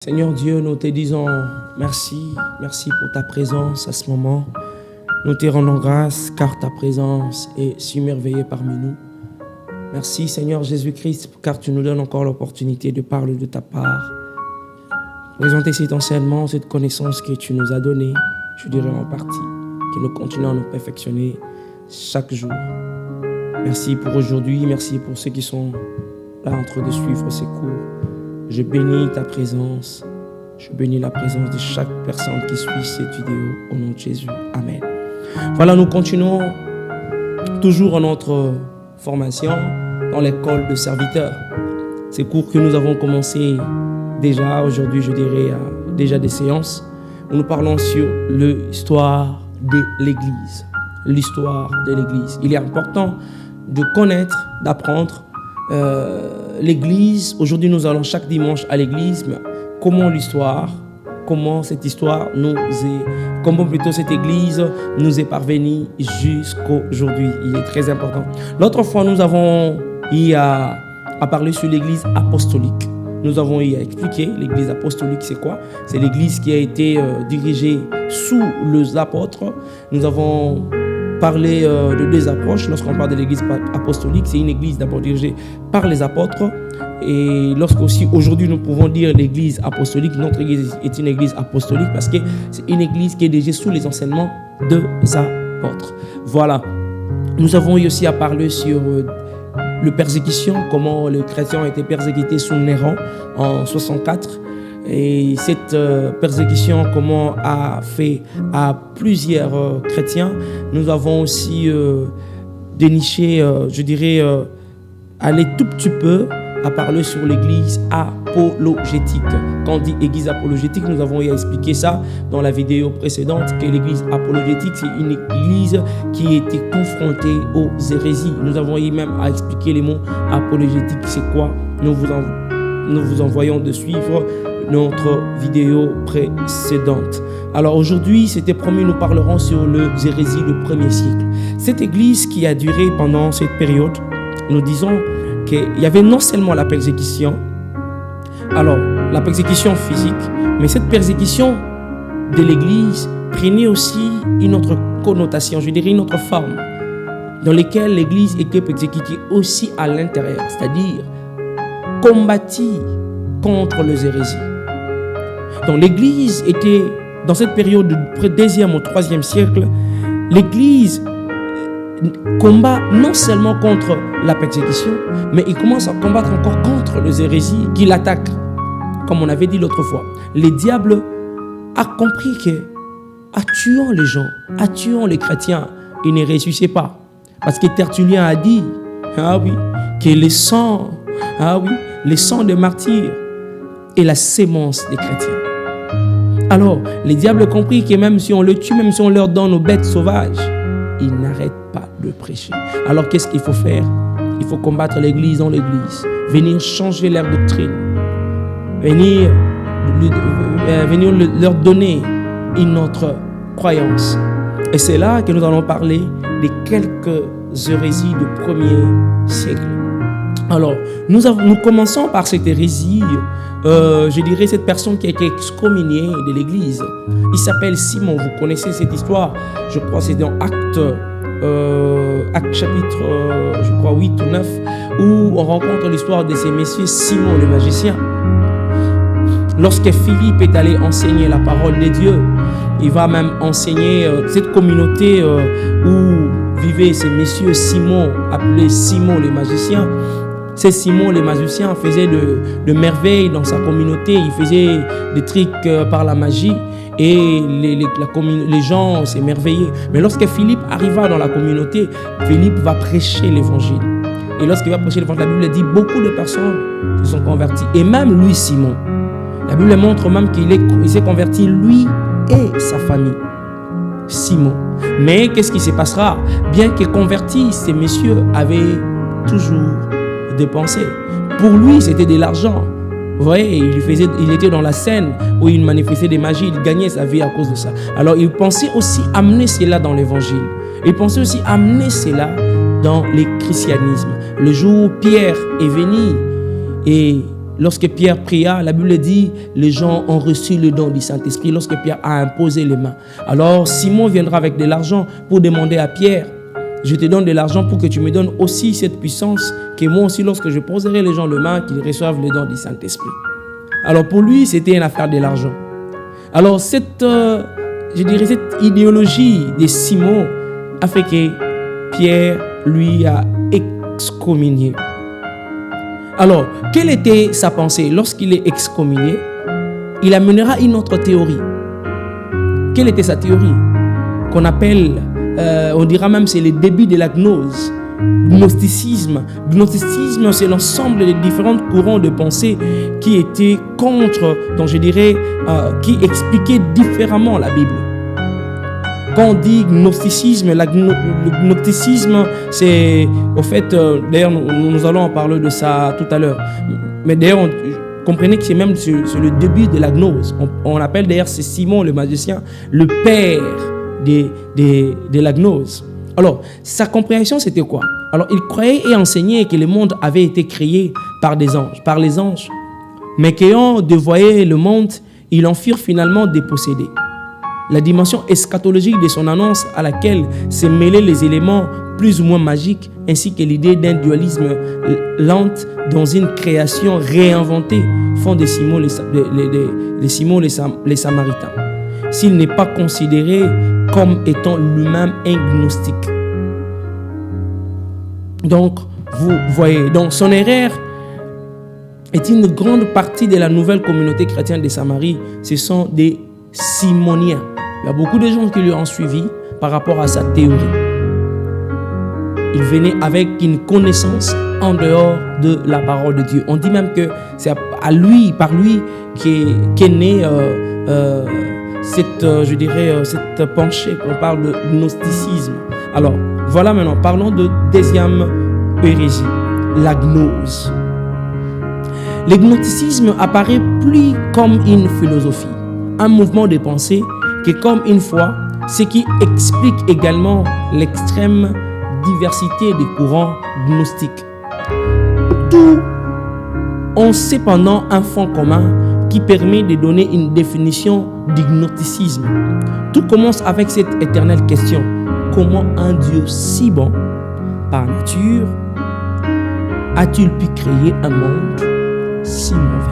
Seigneur Dieu, nous te disons merci, merci pour ta présence à ce moment. Nous te rendons grâce car ta présence est si merveilleuse parmi nous. Merci Seigneur Jésus-Christ car tu nous donnes encore l'opportunité de parler de ta part. Présenter cet enseignement, cette connaissance que tu nous as donnée, je dirais en partie, que nous continuons à nous perfectionner chaque jour. Merci pour aujourd'hui, merci pour ceux qui sont là en train de suivre ces cours. Je bénis ta présence, je bénis la présence de chaque personne qui suit cette vidéo au nom de Jésus. Amen. Voilà, nous continuons toujours en notre formation dans l'école de serviteurs. Ces cours que nous avons commencé déjà aujourd'hui, je dirais, déjà des séances où nous parlons sur l'histoire de l'Église. L'histoire de l'Église. Il est important de connaître, d'apprendre l'Église. Aujourd'hui, nous allons chaque dimanche à l'Église. Comment cette histoire comment plutôt cette Église nous est parvenue jusqu'aujourd'hui. Il est très important. L'autre fois, nous avons eu à parler sur l'Église apostolique. Nous avons eu à expliquer l'Église apostolique, c'est quoi? C'est l'Église qui a été dirigée sous les apôtres. Nous avons parlé de deux approches. Lorsqu'on parle de l'Église apostolique, c'est une Église d'abord dirigée par les apôtres. Et lorsqu'aussi aujourd'hui nous pouvons dire l'Église apostolique, notre Église est une Église apostolique parce que c'est une Église qui est dirigée sous les enseignements des apôtres. Voilà. Nous avons eu aussi à parler sur la persécution, comment les chrétiens ont été persécutés sous Néron en 64. Et cette persécution, comment a fait à plusieurs chrétiens. Nous avons aussi déniché, je dirais, aller tout petit peu à parler sur l'église apologétique. Quand on dit église apologétique, nous avons expliqué ça dans la vidéo précédente, que l'église apologétique, c'est une église qui était confrontée aux hérésies. Nous avons eu même à expliquer les mots apologétique, c'est quoi. Nous vous envoyons de suivre notre vidéo précédente. Alors aujourd'hui, c'était promis, nous parlerons sur les hérésies du 1er siècle. Cette église qui a duré pendant cette période, nous disons qu'il y avait non seulement la persécution, alors la persécution physique, mais cette persécution de l'église prenait aussi une autre connotation, je dirais une autre forme, dans laquelle l'église était persécutée aussi à l'intérieur, c'est-à-dire combattie contre les hérésies. Donc l'église était, dans cette période du 2e au 3e siècle, l'église combat non seulement contre la persécution, mais il commence à combattre encore contre les hérésies qui l'attaquent. Comme on avait dit l'autre fois, le diable a compris que, en tuant les gens, en tuant les chrétiens, il ne ressuscite pas. Parce que Tertullien a dit, que le sang des martyrs est la sémence des chrétiens. Alors, le diable a compris que même si on le tue, même si on leur donne aux bêtes sauvages, ils n'arrêtent pas de prêcher. Alors, qu'est-ce qu'il faut faire? Il faut combattre l'église dans l'église, venir changer leur doctrine, venir leur donner une autre croyance. Et c'est là que nous allons parler de quelques hérésies du 1er siècle. Alors, nous commençons par cette hérésie, je dirais cette personne qui a été excommuniée de l'église. Il s'appelle Simon, vous connaissez cette histoire, je crois que c'est dans Actes chapitre, je crois 8 ou 9, où on rencontre l'histoire de ces messieurs Simon le magicien. Lorsque Philippe est allé enseigner la parole de Dieu, il va même enseigner cette communauté où vivaient ces messieurs Simon, appelés Simon le magicien. C'est Simon le magicien faisait de merveilles dans sa communauté, il faisait des trucs par la magie et les gens s'émerveillaient. Mais lorsque Philippe arriva dans la communauté, Philippe va prêcher l'évangile. Et lorsqu'il va prêcher l'évangile, la Bible dit beaucoup de personnes se sont converties. Et même lui, Simon, la Bible montre même qu'il s'est converti, lui et sa famille. Simon. Mais qu'est-ce qui se passera? Bien que convertis, ces messieurs avaient toujours dépensé. Pour lui, c'était de l'argent. Vous voyez, il était dans la scène où il manifestait des magies, il gagnait sa vie à cause de ça. Alors, il pensait aussi amener cela dans l'évangile. Il pensait aussi amener cela dans le christianisme. Le jour où Pierre est venu et lorsque Pierre pria, la Bible dit, les gens ont reçu le don du Saint-Esprit lorsque Pierre a imposé les mains. Alors Simon viendra avec de l'argent pour demander à Pierre, je te donne de l'argent pour que tu me donnes aussi cette puissance, que moi aussi, lorsque je poserai les gens les mains, qu'ils reçoivent le don du Saint-Esprit. Alors pour lui, c'était une affaire de l'argent. Alors cette idéologie de Simon a fait que Pierre lui a excommunié. Alors, quelle était sa pensée? Lorsqu'il est excommunié, il amènera une autre théorie. Quelle était sa théorie? Qu'on appelle, on dira même, c'est le début de la gnose. Gnosticisme. Gnosticisme, c'est l'ensemble des différents courants de pensée qui étaient contre, donc je dirais, qui expliquaient différemment la Bible. Quand on dit gnosticisme, le gnosticisme, c'est, au fait, d'ailleurs, nous allons en parler de ça tout à l'heure. Mais d'ailleurs, comprenez que c'est même sur le début de la gnose. On appelle d'ailleurs, c'est Simon le magicien, le père de la gnose. Alors, sa compréhension, c'était quoi? Alors, il croyait et enseignait que le monde avait été créé par des anges, par les anges. Mais qu'ayant dévoyé le monde, ils en furent finalement dépossédés. La dimension eschatologique de son annonce à laquelle se mêlaient les éléments plus ou moins magiques ainsi que l'idée d'un dualisme lent dans une création réinventée font de Simon les Samaritains. S'il n'est pas considéré comme étant lui-même un gnostique. Donc, vous voyez, donc son erreur est une grande partie de la nouvelle communauté chrétienne de Samarie. Ce sont des simoniens. Il y a beaucoup de gens qui lui ont suivi par rapport à sa théorie. Il venait avec une connaissance en dehors de la parole de Dieu. On dit même que c'est par lui qu'est née cette penchée qu'on parle de gnosticisme. Alors, voilà maintenant, parlons de deuxième hérésie, la gnose. Le gnosticisme apparaît plus comme une philosophie, un mouvement de pensée que comme une foi, ce qui explique également l'extrême diversité des courants gnostiques. Tout ont cependant un fond commun qui permet de donner une définition du gnosticisme. Tout commence avec cette éternelle question: comment un Dieu si bon, par nature, a-t-il pu créer un monde si mauvais?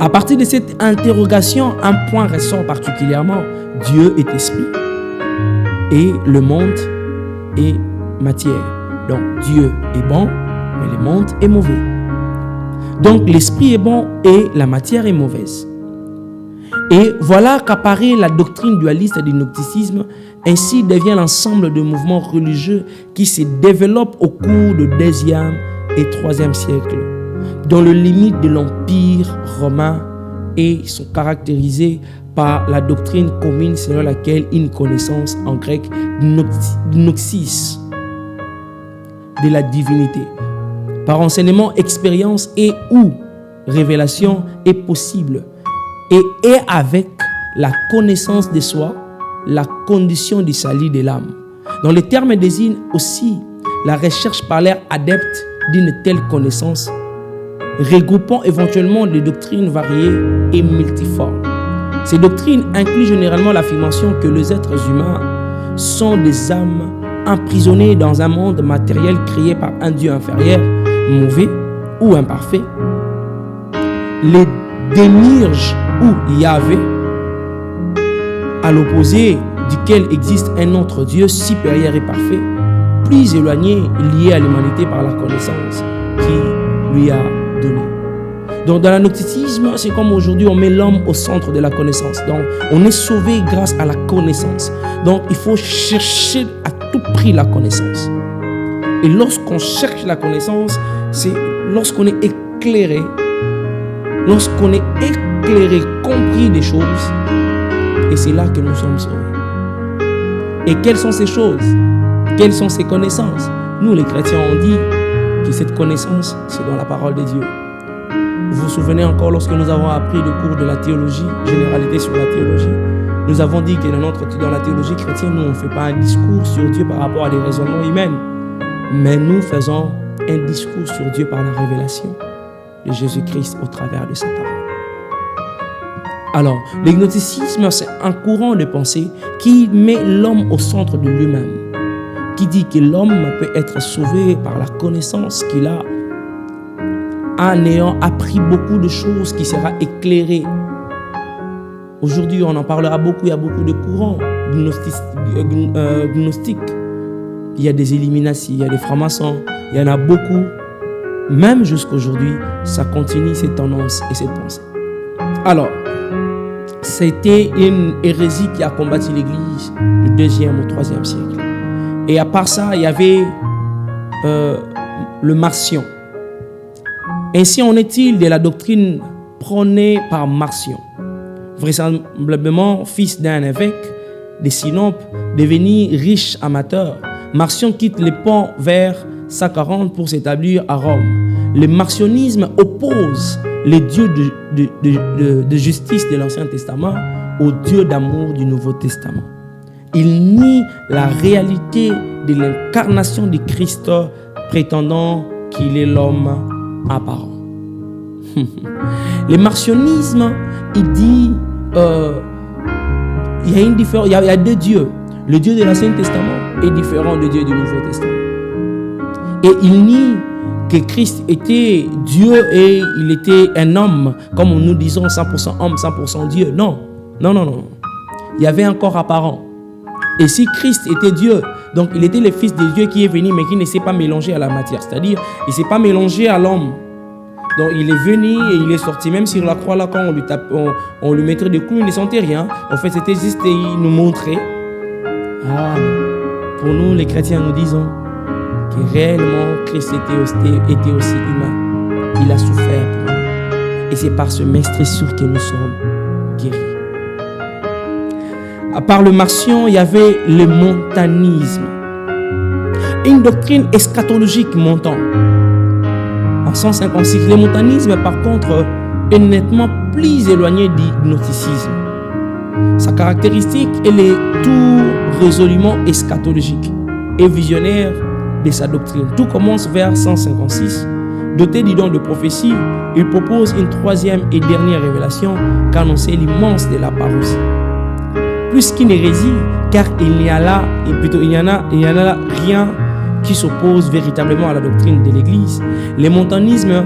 À partir de cette interrogation, un point ressort particulièrement: Dieu est esprit et le monde est matière. Donc Dieu est bon, mais le monde est mauvais. Donc l'esprit est bon et la matière est mauvaise. Et voilà qu'apparaît la doctrine dualiste du gnosticisme. Ainsi devient l'ensemble de mouvements religieux qui se développent au cours du 2e et 3e siècle, dont les limites de l'Empire romain et sont caractérisées par la doctrine commune selon laquelle une connaissance en grec gnosis de la divinité, par enseignement, expérience et ou révélation est possible et est avec la connaissance de soi la condition du salut de l'âme. Dans les termes désignent aussi la recherche par l'air adepte d'une telle connaissance, regroupant éventuellement des doctrines variées et multiformes. Ces doctrines incluent généralement l'affirmation que les êtres humains sont des âmes emprisonnées dans un monde matériel créé par un Dieu inférieur, mauvais ou imparfait. Les démiurges ou Yahvé, à l'opposé duquel existe un autre Dieu supérieur et parfait, plus éloigné, lié à l'humanité par la connaissance qu'il lui a donnée. Donc dans le gnosticisme, c'est comme aujourd'hui on met l'homme au centre de la connaissance. Donc on est sauvé grâce à la connaissance. Donc il faut chercher à tout prix la connaissance. Et lorsqu'on cherche la connaissance, c'est lorsqu'on est éclairé, compris des choses, et c'est là que nous sommes sauvés. Et quelles sont ces choses? Quelles sont ces connaissances? Nous les chrétiens, on dit que cette connaissance, c'est dans la parole de Dieu. Vous vous souvenez encore lorsque nous avons appris le cours de la théologie, généralité sur la théologie, nous avons dit que dans la théologie chrétienne, nous on ne fait pas un discours sur Dieu par rapport à des raisonnements humains, mais nous faisons un discours sur Dieu par la révélation de Jésus-Christ au travers de sa parole. Alors, le gnosticisme, c'est un courant de pensée qui met l'homme au centre de lui-même, qui dit que l'homme peut être sauvé par la connaissance qu'il a en ayant appris beaucoup de choses, qui sera éclairé. Aujourd'hui, on en parlera beaucoup, il y a beaucoup de courants gnostiques. Il y a des Illuminati, il y a des francs-maçons, il y en a beaucoup. Même jusqu'à aujourd'hui, ça continue cette tendance et cette pensée. Alors, c'était une hérésie qui a combattu l'Église du 2e au 3e siècle. Et à part ça, il y avait le Marcion. Ainsi en est-il de la doctrine prônée par Marcion, vraisemblablement fils d'un évêque de Sinope, devenu riche amateur. Marcion quitte les ponts vers 140 pour s'établir à Rome. Le marcionisme oppose les dieux de justice de l'Ancien Testament aux dieux d'amour du Nouveau Testament. Il nie la réalité de l'incarnation de Christ, prétendant qu'il est l'homme apparent. Le marcionisme, il dit il y a une différence, il y a deux dieux. Le Dieu de l'Ancien Testament est différent du Dieu du Nouveau Testament. Et il nie que Christ était Dieu et il était un homme, comme nous disons 100% homme, 100% Dieu. Non. Il y avait un corps apparent. Et si Christ était Dieu, donc il était le Fils de Dieu qui est venu, mais qui ne s'est pas mélangé à la matière. C'est-à-dire, il ne s'est pas mélangé à l'homme. Donc il est venu et il est sorti. Même sur la croix, là, quand on lui mettrait des clous, il ne sentait rien. En fait, c'était juste, il nous montrait. Pour nous, les chrétiens, nous disons que réellement, Christ était aussi humain. Il a souffert pour nous. Et c'est par ce meurtrissure que nous sommes guéris. À part le marcion, il y avait le montanisme. Une doctrine eschatologique montant. En 156, le montanisme, par contre, est nettement plus éloigné du gnosticisme. Sa caractéristique, elle est tout résolument eschatologique et visionnaire de sa doctrine. Tout commence vers 156. Doté du don de prophétie, il propose une troisième et dernière révélation qu'annonçait l'immense de la parousie. Plus qu'une hérésie, car il n'y en a là rien qui s'oppose véritablement à la doctrine de l'Église. Le montanisme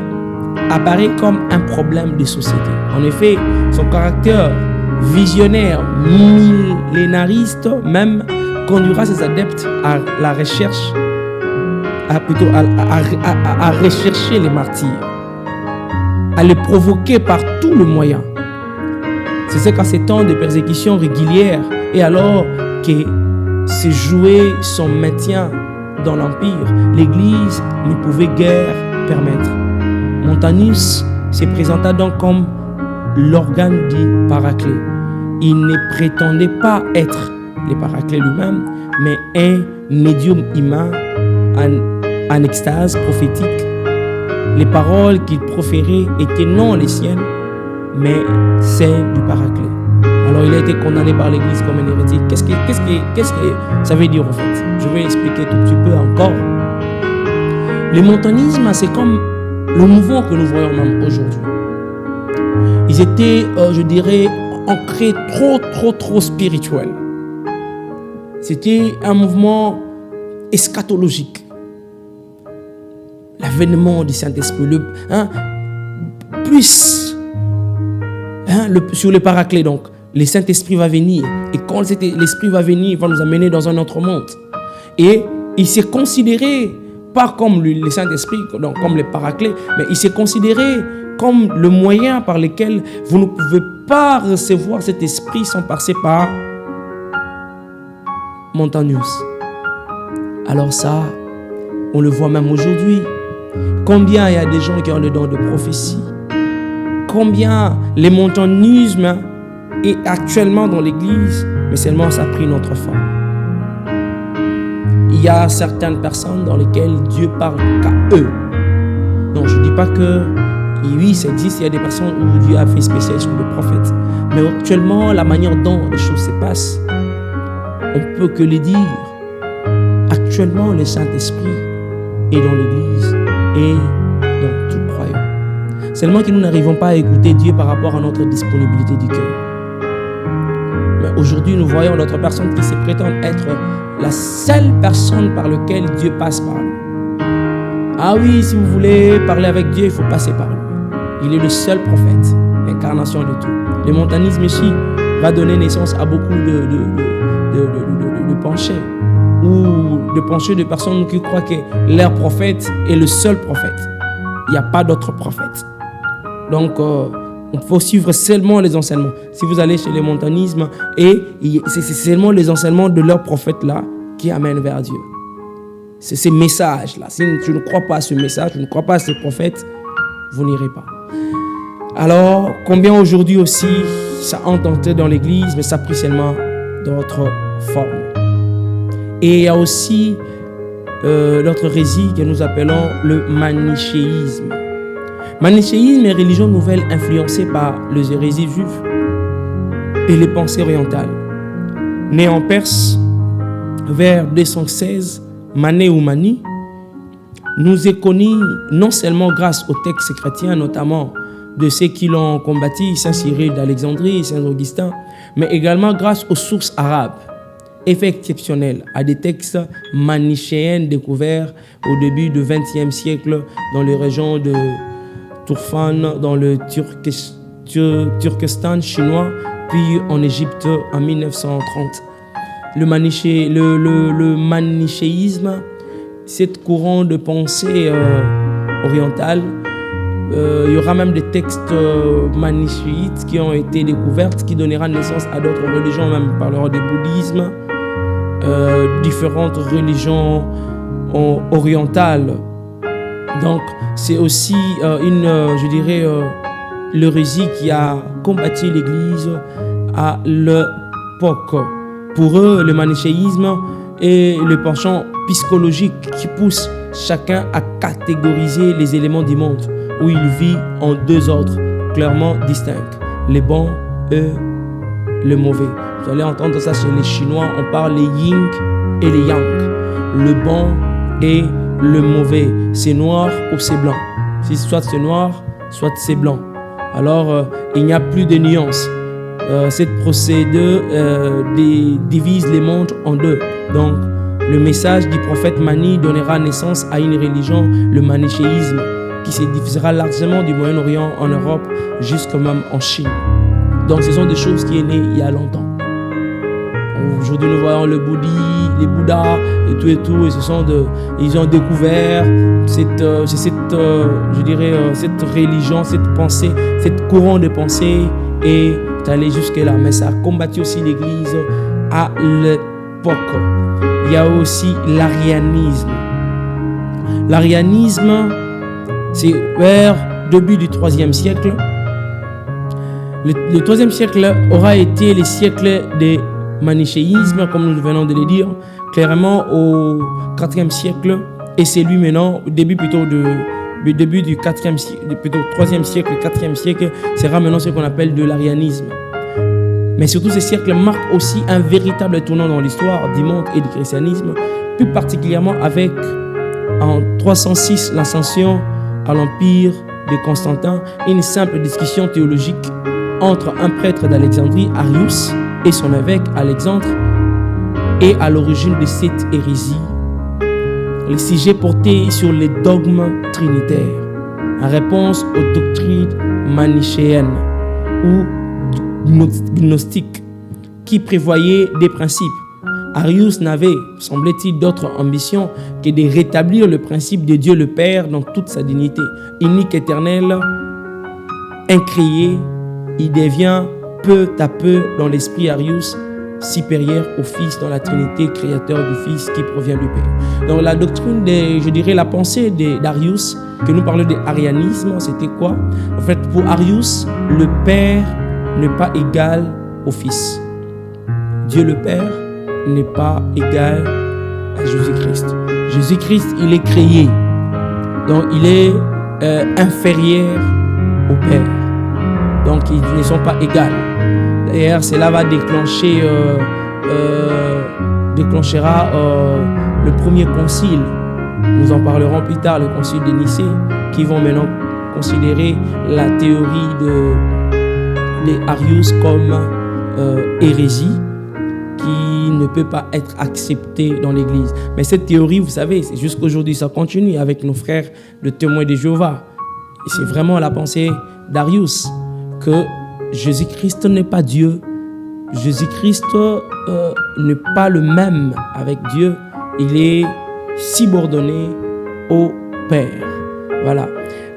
apparaît comme un problème de société. En effet, son caractère visionnaire, millénariste même, conduira ses adeptes à la recherche, à rechercher les martyrs, à les provoquer par tous les moyens. C'est qu'à ces temps de persécution régulière et alors que se jouait son maintien dans l'Empire, l'Église ne pouvait guère permettre. Montanus se présenta donc comme l'organe du Paraclet. Il ne prétendait pas être le Paraclet lui-même, mais un médium humain en extase prophétique. Les paroles qu'il proférait étaient non les siennes, mais celles du Paraclet. Alors il a été condamné par l'Église comme un hérétique. Qu'est-ce que ça veut dire en fait? Je vais expliquer tout petit peu encore. Le montanisme, c'est comme le mouvement que nous voyons même aujourd'hui. Ils étaient, je dirais, ancrés trop spirituels. C'était un mouvement eschatologique. L'avènement du Saint-Esprit, sur le Paraclet, donc, le Saint-Esprit va venir. Et quand l'Esprit va venir, il va nous amener dans un autre monde. Et il s'est considéré, pas comme le Saint-Esprit, donc comme le Paraclet, mais il s'est considéré comme le moyen par lequel vous ne pouvez pas recevoir cet Esprit sans passer par Montanus. Alors ça, on le voit même aujourd'hui. Combien il y a des gens qui ont le don de prophétie? Combien le montanisme est actuellement dans l'Église, mais seulement ça a pris notre forme. Il y a certaines personnes dans lesquelles Dieu parle qu'à eux. Donc je ne dis pas que oui, ça existe, il y a des personnes où Dieu a fait spécialisation de prophètes. Mais actuellement, la manière dont les choses se passent, on ne peut que le dire. Actuellement, le Saint-Esprit est dans l'Église. et dans tout croyant. Seulement que nous n'arrivons pas à écouter Dieu par rapport à notre disponibilité du cœur. Mais aujourd'hui, nous voyons d'autres personnes qui se prétendent être la seule personne par laquelle Dieu passe par nous. Ah oui, si vous voulez parler avec Dieu, il faut passer par lui. Il est le seul prophète, l'incarnation de tout. Le montanisme ici va donner naissance à beaucoup de pensées ou de pensées de personnes qui croient que leur prophète est le seul prophète. Il n'y a pas d'autre prophète. Donc, il faut suivre seulement les enseignements. Si vous allez chez les montanismes, c'est seulement les enseignements de leur prophète-là qui amènent vers Dieu. C'est ces messages-là. Si tu ne crois pas à ce message, tu ne crois pas à ces prophètes, vous n'irez pas. Alors, combien aujourd'hui aussi, ça entre dans l'église, mais ça a pris seulement d'autres formes. Et il y a aussi l'autre hérésie que nous appelons le manichéisme. Manichéisme est religion nouvelle influencée par les hérésies juives et les pensées orientales. Né en Perse vers 216, Mané ou Mani nous est connu non seulement grâce aux textes chrétiens, notamment de ceux qui l'ont combattu, Saint Cyril d'Alexandrie, Saint Augustin, mais également grâce aux sources arabes. Effet exceptionnel à des textes manichéens découverts au début du XXe siècle dans les régions de Turfan, dans le Turkestan chinois, puis en Égypte en 1930. Le manichéisme, cette courant de pensée orientale, il y aura même des textes manichéites qui ont été découverts, qui donnera naissance à d'autres religions, même on parlera du bouddhisme, différentes religions orientales. Donc, c'est aussi l'hérésie qui a combattu l'Église à l'époque. Pour eux, le manichéisme est le penchant psychologique qui pousse chacun à catégoriser les éléments du monde où il vit en deux ordres clairement distincts, les bons et les mauvais. Vous allez entendre ça chez les Chinois, on parle les yin et les yang, le bon et le mauvais, c'est noir ou c'est blanc. Si soit c'est noir, soit c'est blanc. Alors, il n'y a plus de nuances. Cette procédure divise les mondes en deux. Donc, le message du prophète Mani donnera naissance à une religion, le manichéisme, qui se diffusera largement du Moyen-Orient en Europe jusqu'à même en Chine. Donc, ce sont des choses qui sont nées il y a longtemps. Aujourd'hui, nous voyons les Bouddhas et tout, et ils ont découvert cette religion, cette pensée, cette courant de pensée et aller jusque-là. Mais ça a combattu aussi l'Église à l'époque. Il y a aussi l'arianisme. L'arianisme, c'est vers le début du IIIe siècle. Le IIIe siècle aura été le siècle des manichéisme, comme nous venons de le dire, clairement au IVe siècle, et c'est lui maintenant, au début du 4e siècle, plutôt 3e siècle, 4e siècle, sera maintenant ce qu'on appelle de l'arianisme. Mais surtout, ce siècle marque aussi un véritable tournant dans l'histoire du monde et du christianisme, plus particulièrement avec, en 306, l'ascension à l'empire de Constantin, une simple discussion théologique entre un prêtre d'Alexandrie, Arius, et son évêque Alexandre, et à l'origine de cette hérésie. Le sujet porté sur les dogmes trinitaires, en réponse aux doctrines manichéennes ou gnostiques, qui prévoyaient des principes. Arius n'avait, semblait-il, d'autre ambition que de rétablir le principe de Dieu le Père dans toute sa dignité. Unique, éternel, incréé, il devient peu à peu dans l'esprit Arius supérieur au Fils dans la Trinité, créateur du Fils qui provient du Père. Donc la doctrine, la pensée d'Arius, que nous parlons de arianisme, c'était quoi? En fait, pour Arius, le Père n'est pas égal au Fils. Dieu le Père n'est pas égal à Jésus-Christ. Jésus-Christ, il est créé. Donc il est inférieur au Père. Donc ils ne sont pas égaux. D'ailleurs, cela va déclenchera le premier concile Nous en parlerons plus tard, le concile de Nicée, qui vont maintenant considérer la théorie des Arius comme hérésie, qui ne peut pas être acceptée dans l'Église. Mais cette théorie, vous savez, c'est jusqu'aujourd'hui, ça continue avec nos frères de témoins de Jéhovah. Et c'est vraiment la pensée d'Arius que Jésus-Christ n'est pas Dieu. Jésus-Christ n'est pas le même avec Dieu. Il est subordonné au Père. Voilà.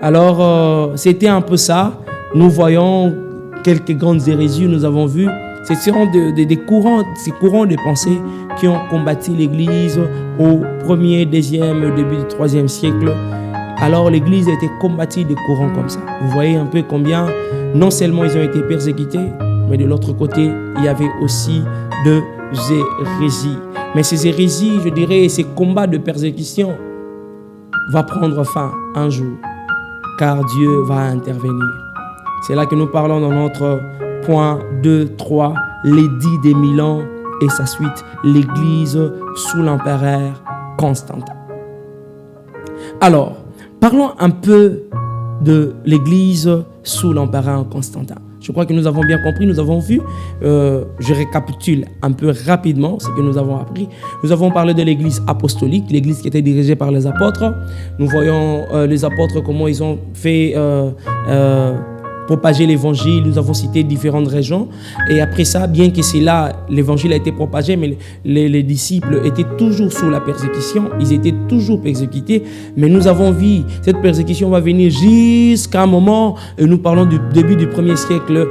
Alors, c'était un peu ça. Nous voyons quelques grandes hérésies, nous avons vu. Ce sont des courants de pensée qui ont combattu l'Église au 1er, 2e, début du 3e siècle. Alors l'Église a été combattue de courants comme ça. Vous voyez un peu combien, non seulement ils ont été persécutés, mais de l'autre côté, il y avait aussi des hérésies. Mais ces hérésies, je dirais, ces combats de persécution vont prendre fin un jour, car Dieu va intervenir. C'est là que nous parlons dans notre point 2, 3, l'édit des 1000 ans et sa suite, l'Église sous l'empereur Constantin. Alors, parlons un peu de l'Église sous l'empereur Constantin. Je crois que nous avons bien compris, nous avons vu, je récapitule un peu rapidement ce que nous avons appris. Nous avons parlé de l'Église apostolique, l'Église qui était dirigée par les apôtres. Nous voyons les apôtres, comment ils ont fait propager l'évangile. Nous avons cité différentes régions. Et après ça, bien que c'est là, l'évangile a été propagé, mais les disciples étaient toujours sous la persécution. Ils étaient toujours persécutés. Mais nous avons vu, cette persécution va venir jusqu'à un moment, et nous parlons du début du 1er siècle,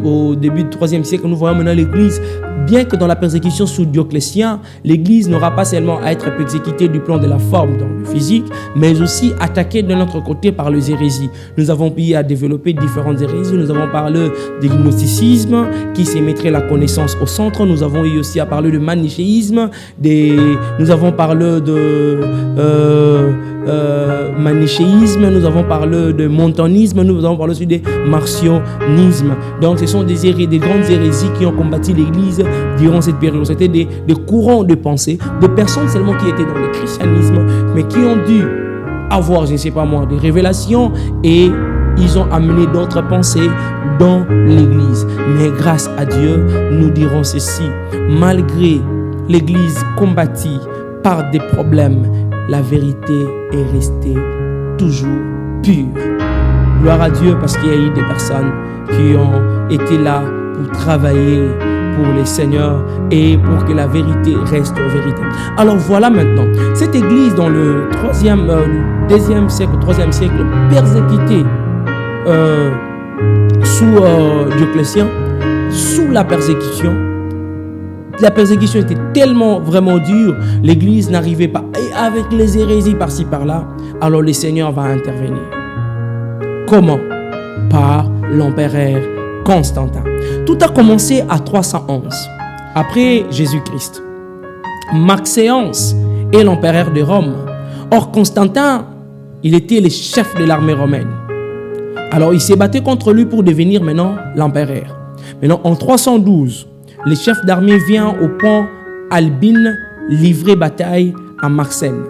au début du 3e siècle, nous voyons maintenant l'Église, bien que dans la persécution sous Dioclétien, l'Église n'aura pas seulement à être persécutée du plan de la forme dans le physique, mais aussi attaquée de notre côté par les hérésies. Nous avons pu développer différentes hérésies. Nous avons parlé du gnosticisme qui se mettrait la connaissance au centre. Nous avons eu aussi à parler de manichéisme. Nous avons parlé de manichéisme. Nous avons parlé de montanisme. Nous avons parlé aussi de marcionisme. Donc, ce sont des grandes hérésies qui ont combattu l'Église durant cette période. C'était des courants de pensée, de personnes seulement qui étaient dans le christianisme, mais qui ont dû avoir, je ne sais pas moi, des révélations et ils ont amené d'autres pensées dans l'Église. Mais grâce à Dieu, nous dirons ceci, malgré l'Église combattue par des problèmes, la vérité est restée toujours pure. Gloire à Dieu parce qu'il y a eu des personnes qui ont été là pour travailler pour les seigneurs et pour que la vérité reste vérité. Alors voilà maintenant, cette église dans le 2e siècle, 3e siècle, persécutée sous Dioclétien, sous la persécution était tellement vraiment dure, l'église n'arrivait pas, et avec les hérésies par-ci par-là, alors le Seigneur va intervenir. Comment? Par l'empereur Constantin. Tout a commencé à 311, après Jésus-Christ. Maxéance est l'empereur de Rome. Or, Constantin, il était le chef de l'armée romaine. Alors, il s'est battu contre lui pour devenir maintenant l'empereur. Maintenant, en 312, le chef d'armée vient au pont Albine livrer bataille à Marsène.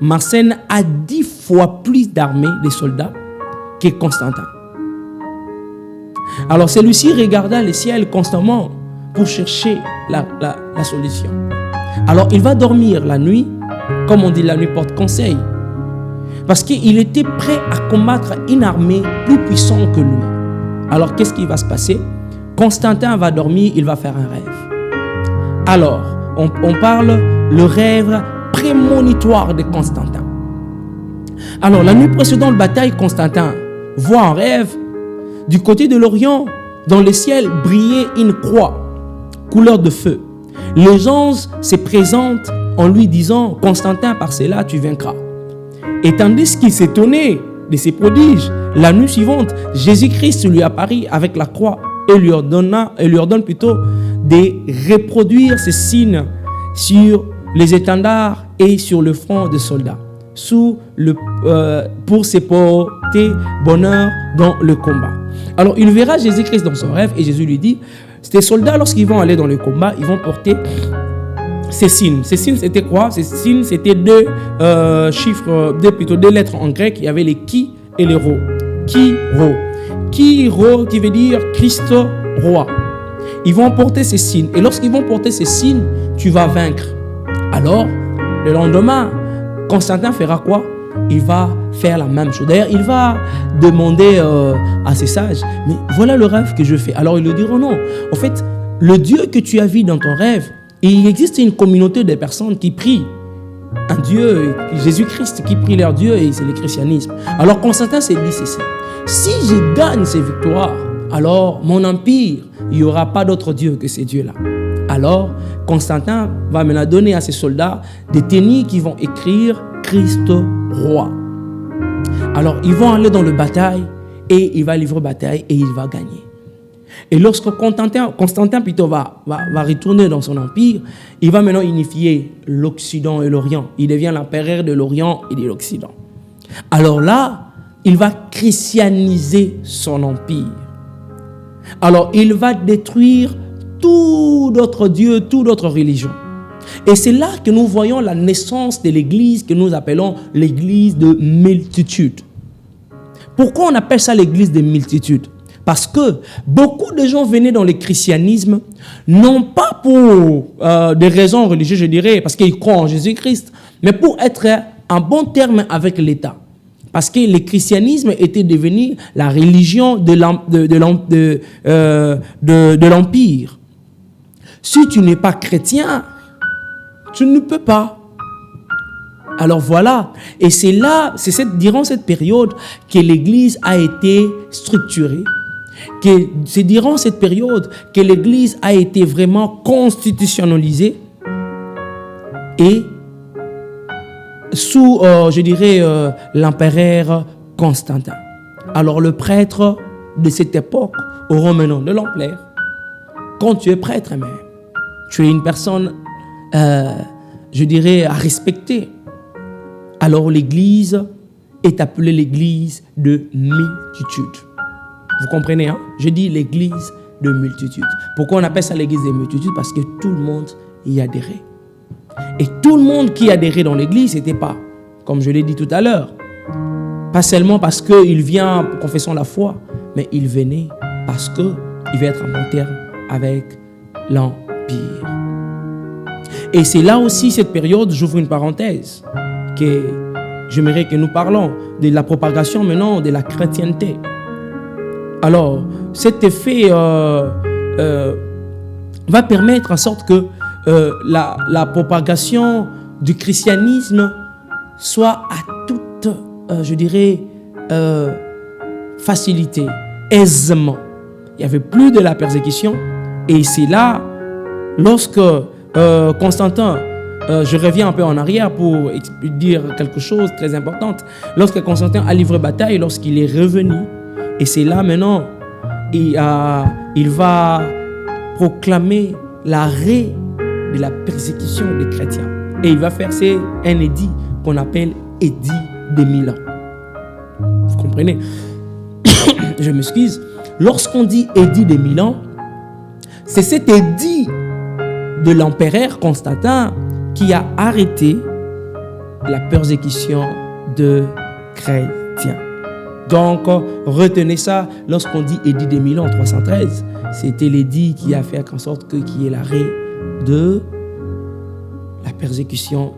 Marsène a 10 fois plus d'armée, de soldats, que Constantin. Alors celui-ci regarda le ciel constamment pour chercher la solution. Alors il va dormir la nuit, comme on dit, la nuit porte conseil, parce qu'il était prêt à combattre une armée plus puissante que lui. Alors qu'est-ce qui va se passer? Constantin va dormir, il va faire un rêve. Alors on parle le rêve prémonitoire de Constantin. Alors la nuit précédente la bataille, Constantin voit un rêve. Du côté de l'Orient, dans le ciel, brillait une croix, couleur de feu. Les anges se présentent en lui disant « Constantin, par cela, tu vaincras ». Et tandis qu'il s'étonnait de ces prodiges, la nuit suivante, Jésus-Christ lui apparut avec la croix et lui ordonne plutôt de reproduire ces signes sur les étendards et sur le front des soldats, pour se porter bonheur dans le combat. Alors il verra Jésus-Christ dans son rêve et Jésus lui dit, ces soldats lorsqu'ils vont aller dans le combat, ils vont porter ces signes. Ces signes, c'était quoi? Ces signes, c'était deux lettres en grec. Il y avait les qui et les ro. Qui-ro, qui veut dire Christ roi. Ils vont porter ces signes. Et lorsqu'ils vont porter ces signes, tu vas vaincre. Alors, le lendemain, Constantin fera quoi? Il va faire la même chose. D'ailleurs, il va demander à ses sages, mais voilà le rêve que je fais. Alors, ils lui diront non. En fait, le Dieu que tu as vu dans ton rêve, il existe une communauté de personnes qui prient un Dieu, Jésus-Christ, qui prie leur Dieu, et c'est le christianisme. Alors, Constantin s'est dit ceci: si je gagne ces victoires, alors mon empire, il n'y aura pas d'autre Dieu que ces dieux-là. Alors, Constantin va maintenant donner à ses soldats des tennis qui vont écrire Christ roi. Alors, ils vont aller dans la bataille et il va livrer bataille et il va gagner. Et lorsque Constantin plutôt va retourner dans son empire, il va maintenant unifier l'Occident et l'Orient. Il devient l'empereur de l'Orient et de l'Occident. Alors là, il va christianiser son empire. Alors, il va détruire tout d'autres dieux, toute d'autres religions. Et c'est là que nous voyons la naissance de l'église que nous appelons l'église de multitude. Pourquoi on appelle ça l'église de multitude? Parce que beaucoup de gens venaient dans le christianisme, non pas pour des raisons religieuses, je dirais, parce qu'ils croient en Jésus-Christ, mais pour être en bon terme avec l'État. Parce que le christianisme était devenu la religion de l'Empire. Si tu n'es pas chrétien, tu ne peux pas. Alors voilà, et c'est durant cette période que l'Église a été structurée, c'est durant cette période que l'Église a été vraiment constitutionnalisée et sous, l'empereur Constantin. Alors le prêtre de cette époque aura maintenant de l'ampleur. Quand tu es prêtre même, tu es une personne, à respecter. Alors l'église est appelée l'église de multitude. Vous comprenez, hein? Je dis l'église de multitude. Pourquoi on appelle ça l'église de multitude? Parce que tout le monde y adhérait. Et tout le monde qui adhérait dans l'église, ce n'était pas, comme je l'ai dit tout à l'heure, pas seulement parce qu'il vient confessant la foi, mais il venait parce qu'il veut être en bon terme avec l'Empire. Et c'est là aussi, cette période, j'ouvre une parenthèse, que j'aimerais que nous parlons de la propagation maintenant de la chrétienté. Alors, cet effet va permettre en sorte que la propagation du christianisme soit à toute, facilité, aisément. Il n'y avait plus de la persécution. Et c'est là, lorsque Constantin, je reviens un peu en arrière pour dire quelque chose de très important. Lorsque Constantin a livré bataille, lorsqu'il est revenu, et c'est là maintenant, il va proclamer l'arrêt de la persécution des chrétiens. Et il va faire un édit qu'on appelle édit de Milan. Vous comprenez? Je m'excuse. Lorsqu'on dit édit de Milan, c'est cet édit de l'empereur Constantin qui a arrêté la persécution de chrétiens. Donc, retenez ça, lorsqu'on dit édit de Milan en 313, c'était l'édit qui a fait en sorte qu'il y ait l'arrêt de la persécution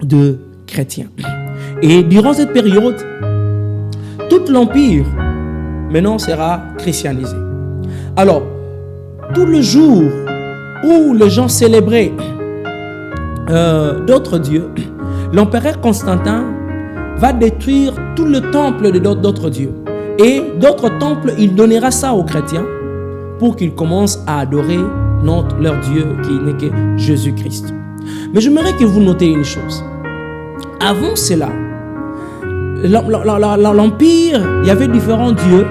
de chrétiens. Et durant cette période, tout l'empire maintenant sera christianisé. Alors, tout le jour où les gens célébraient d'autres dieux, l'empereur Constantin va détruire tout le temple d'autres dieux. Et d'autres temples, il donnera ça aux chrétiens pour qu'ils commencent à adorer leur Dieu qui n'est que Jésus-Christ. Mais j'aimerais que vous notez une chose. Avant cela, l'Empire, il y avait différents dieux,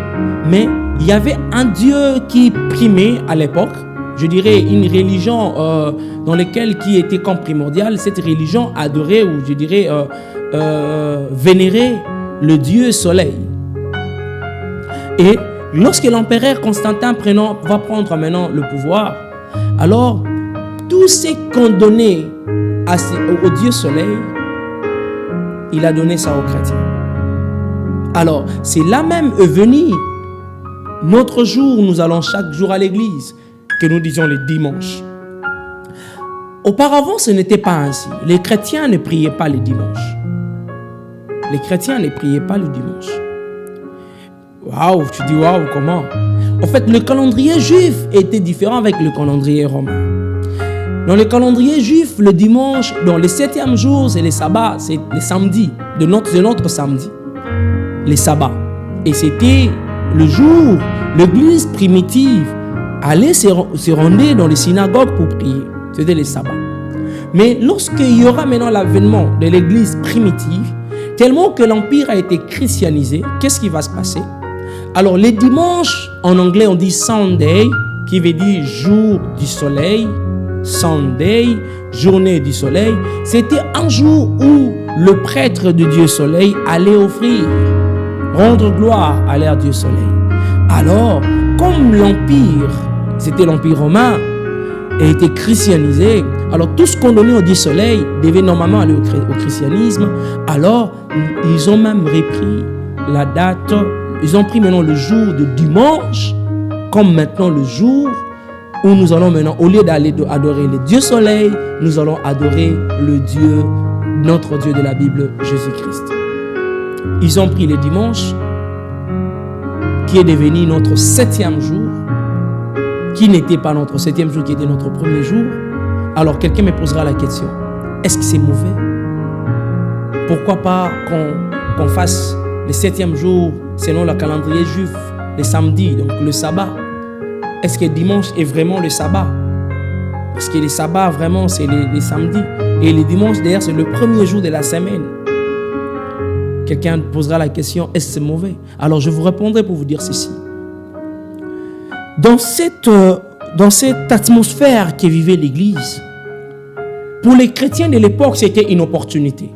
mais il y avait un Dieu qui primait à l'époque. Je dirais une religion dans laquelle qui était comme primordiale. Cette religion adorait, ou je dirais vénérait le Dieu Soleil. Et lorsque l'empereur Constantin va prendre maintenant le pouvoir, alors tout ce qu'on donnait au Dieu soleil, il a donné ça aux chrétiens. Alors, c'est là même est venu notre jour, nous allons chaque jour à l'église, que nous disons les dimanches. Auparavant, ce n'était pas ainsi. Les chrétiens ne priaient pas les dimanches. Les chrétiens ne priaient pas le dimanche. Waouh, tu dis waouh, comment? En fait, le calendrier juif était différent avec le calendrier romain. Dans le calendrier juif, le dimanche, dans le 7e jour, c'est les sabbats, c'est les samedis, de notre samedi, les sabbats. Et c'était le jour, l'église primitive allait se rendre dans les synagogues pour prier. C'était les sabbats. Mais lorsqu'il y aura maintenant l'avènement de l'église primitive, tellement que l'empire a été christianisé, qu'est-ce qui va se passer? Alors, les dimanches, en anglais, on dit Sunday, qui veut dire jour du soleil. Sunday, journée du soleil. C'était un jour où le prêtre de Dieu soleil allait offrir, rendre gloire à l'air Dieu soleil. Alors, comme l'empire, c'était l'empire romain, et était christianisé, alors tout ce qu'on donnait au Dieu soleil devait normalement aller au christianisme. Alors, ils ont même repris la date. Ils ont pris maintenant le jour de dimanche comme maintenant le jour où nous allons maintenant, au lieu d'aller adorer le Dieu soleil, nous allons adorer le Dieu, notre Dieu de la Bible, Jésus-Christ. Ils ont pris le dimanche, qui est devenu notre 7e jour, qui n'était pas notre 7e jour, qui était notre premier jour. Alors quelqu'un me posera la question, est-ce que c'est mauvais? Pourquoi pas qu'on fasse le 7e jour selon le calendrier juif, le samedi, donc le sabbat? Est-ce que dimanche est vraiment le sabbat? Parce que le sabbat, vraiment, c'est les samedis. Et le dimanche, d'ailleurs, c'est le premier jour de la semaine. Quelqu'un posera la question, est-ce que c'est mauvais? Alors, je vous répondrai pour vous dire ceci. Dans cette atmosphère que vivait l'Église, pour les chrétiens de l'époque, c'était une opportunité.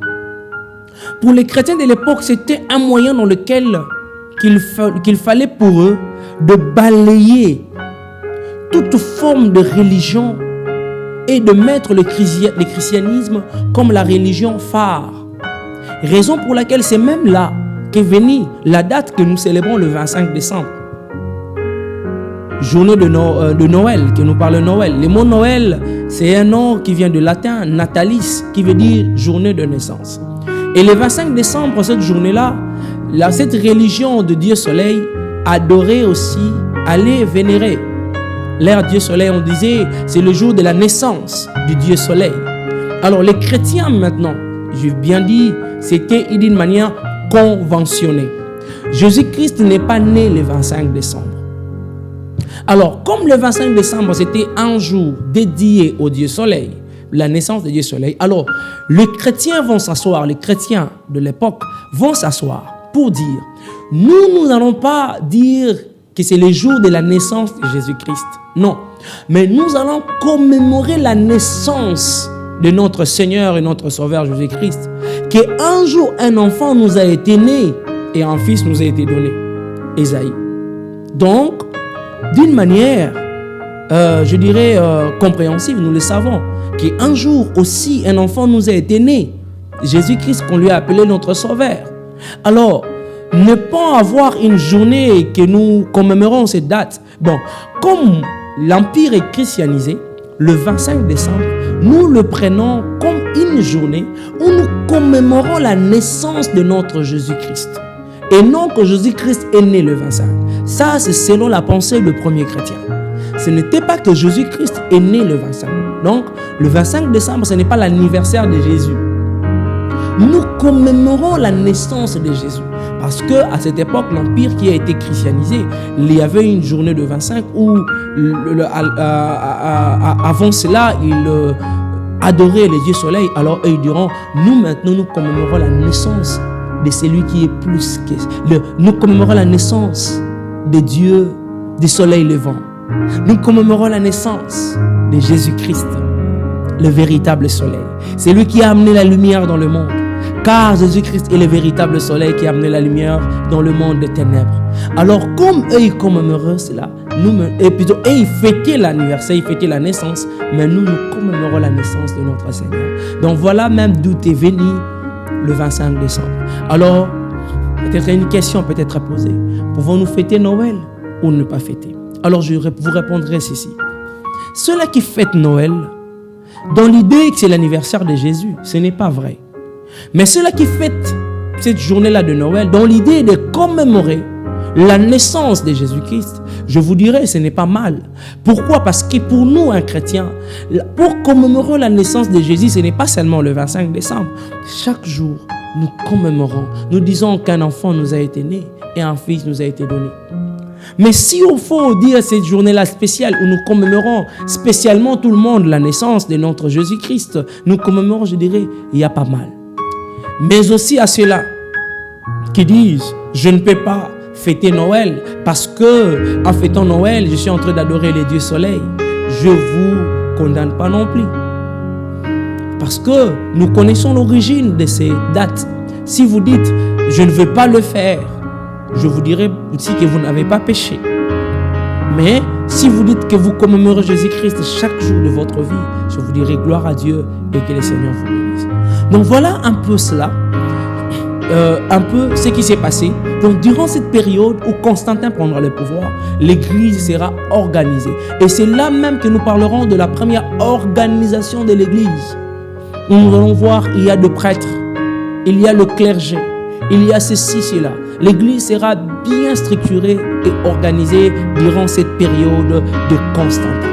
Pour les chrétiens de l'époque, c'était un moyen dans lequel qu'il fallait pour eux de balayer toute forme de religion et de mettre le christianisme comme la religion phare. Raison pour laquelle c'est même là qu'est venue la date que nous célébrons le 25 décembre. Journée de Noël, que nous parlons de Noël. Le mot Noël, c'est un nom qui vient du latin natalis, qui veut dire journée de naissance. Et le 25 décembre, cette journée-là, cette religion de Dieu Soleil adorait aussi, allait vénérer l'ère Dieu Soleil. On disait, c'est le jour de la naissance du Dieu Soleil. Alors les chrétiens maintenant, j'ai bien dit, c'était d'une manière conventionnée. Jésus-Christ n'est pas né le 25 décembre. Alors, comme le 25 décembre, c'était un jour dédié au Dieu Soleil, la naissance de Dieu Soleil, alors les chrétiens vont s'asseoir, les chrétiens de l'époque vont s'asseoir pour dire, nous n'allons pas dire que c'est le jour de la naissance de Jésus-Christ. Non, mais nous allons commémorer la naissance de notre Seigneur et notre Sauveur Jésus-Christ, qu'un jour un enfant nous a été né et un fils nous a été donné, Ésaïe. Donc, d'une manière, je dirais, compréhensive, nous le savons, qu'un jour aussi un enfant nous a été né, Jésus-Christ qu'on lui a appelé notre Sauveur. Alors, ne pas avoir une journée que nous commémorons cette date. Bon, comme l'Empire est christianisé, le 25 décembre, nous le prenons comme une journée où nous commémorons la naissance de notre Jésus-Christ. Et non que Jésus-Christ est né le 25. Ça, c'est selon la pensée du premier chrétien. Ce n'était pas que Jésus-Christ est né le 25. Donc, le 25 décembre, ce n'est pas l'anniversaire de Jésus. Nous commémorons la naissance de Jésus. Parce qu'à cette époque, l'Empire qui a été christianisé, il y avait une journée de 25 où, avant cela, ils adoraient les dieux soleil. Alors, eux, ils diront, nous maintenant, nous commémorons la naissance de celui qui est plus que... Nous commémorons la naissance de Dieu, du soleil levant. Nous commémorons la naissance de Jésus-Christ, le véritable soleil. C'est lui qui a amené la lumière dans le monde. car Jésus-Christ est le véritable soleil qui a amené la lumière dans le monde des ténèbres. Alors, comme eux, ils commémoraient cela, ils fêtaient l'anniversaire, ils fêtaient la naissance, mais nous commémorons la naissance de notre Seigneur. Donc, voilà même d'où est venu le 25 décembre. Alors, peut-être une question peut être posée. Pouvons-nous fêter Noël ou ne pas fêter? Alors, je vous répondrai ceci. Ceux-là qui fêtent Noël, dans l'idée que c'est l'anniversaire de Jésus, ce n'est pas vrai. Mais ceux-là qui fêtent cette journée-là de Noël, dans l'idée de commémorer la naissance de Jésus-Christ, je vous dirais, ce n'est pas mal. Pourquoi? Parce que pour nous, un chrétien, pour commémorer la naissance de Jésus, ce n'est pas seulement le 25 décembre. Chaque jour, nous commémorons. Nous disons qu'un enfant nous a été né et un fils nous a été donné. Mais si il faut dire cette journée-là spéciale où nous commémorons spécialement tout le monde la naissance de notre Jésus-Christ, nous commémorons, je dirais, il y a pas mal. Mais aussi à ceux-là qui disent, je ne peux pas fêter Noël parce que en fêtant Noël, je suis en train d'adorer les dieux soleil. Je ne vous condamne pas non plus. Parce que nous connaissons l'origine de ces dates. Si vous dites, je ne veux pas le faire, je vous dirai aussi que vous n'avez pas péché. Mais si vous dites que vous commémorez Jésus-Christ chaque jour de votre vie, je vous dirai gloire à Dieu et que le Seigneur vous bénisse. Donc voilà un peu cela, un peu ce qui s'est passé. Donc durant cette période où Constantin prendra le pouvoir, l'Église sera organisée. Et c'est là même que nous parlerons de la première organisation de l'Église. Nous allons voir, il y a des prêtres, il y a le clergé, il y a ceci, cela. L'Église sera bien structurée et organisée durant cette période de Constantin.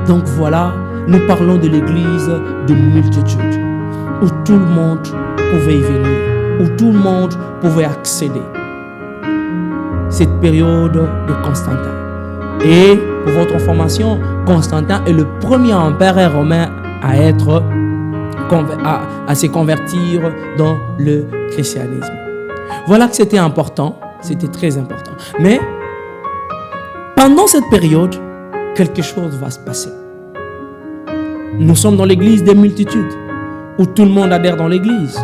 Donc voilà, nous parlons de l'Église de multitude, où tout le monde pouvait y venir, où tout le monde pouvait accéder. Cette période de Constantin. Et pour votre information, Constantin est le premier empereur romain à se convertir dans le christianisme. Voilà que c'était important, c'était très important. Mais pendant cette période, quelque chose va se passer. Nous sommes dans l'église des multitudes, où tout le monde adhère dans l'église,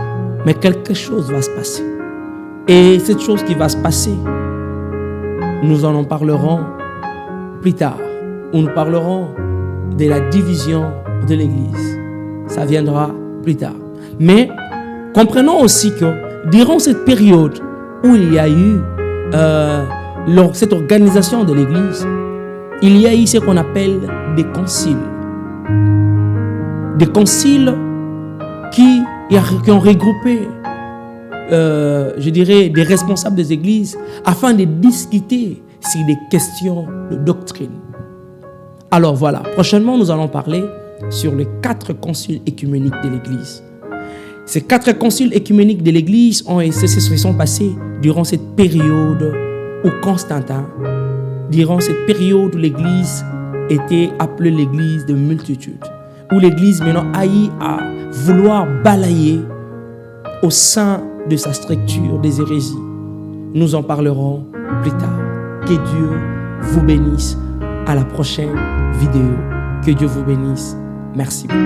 mais quelque chose va se passer. Et cette chose qui va se passer, nous en parlerons plus tard, où nous parlerons de la division de l'église. Ça viendra plus tard. Mais comprenons aussi que durant cette période où il y a eu cette organisation de l'Église, il y a eu ce qu'on appelle des conciles. Des conciles qui ont regroupé, je dirais, des responsables des églises afin de discuter sur des questions de doctrine. Alors voilà, prochainement nous allons parler sur les 4 conciles écuméniques de l'Église. Ces 4 conciles écuméniques de l'Église se sont passés durant cette période où Constantin, durant cette période où l'Église était appelée l'Église de multitude, où l'Église maintenant a eu à vouloir balayer au sein de sa structure des hérésies. Nous en parlerons plus tard. Que Dieu vous bénisse. À la prochaine vidéo. Que Dieu vous bénisse. Merci beaucoup.